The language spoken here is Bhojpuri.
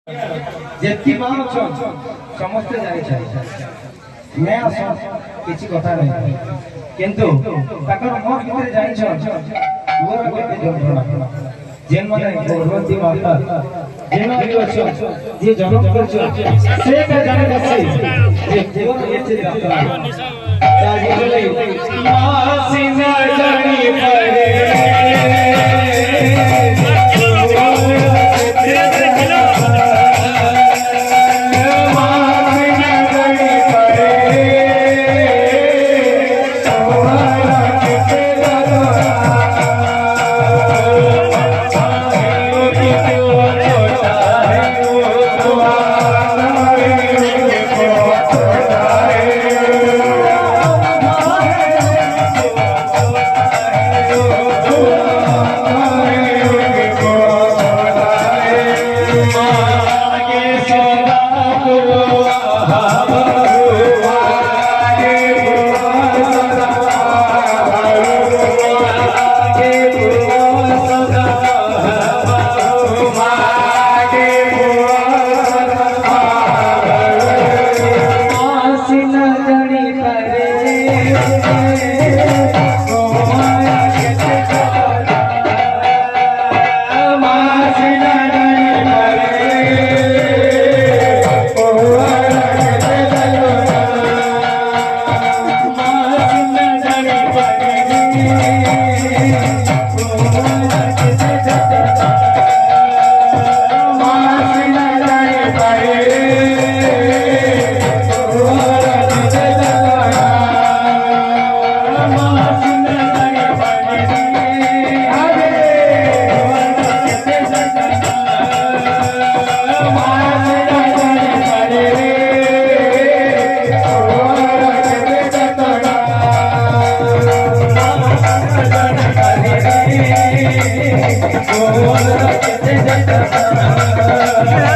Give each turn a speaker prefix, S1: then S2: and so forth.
S1: जेती मान समस्ते जानी मैं आस किसी कथा नहीं किंतु ताकर मन भितर जानी पूरा केते जंत्रणा जेन माने भगवती माता जेन भी अछि जे जन्म करछ से का जाने बसे जे पूरा एते जंत्रणा ताजी बोले मासिना जानी परे Oh,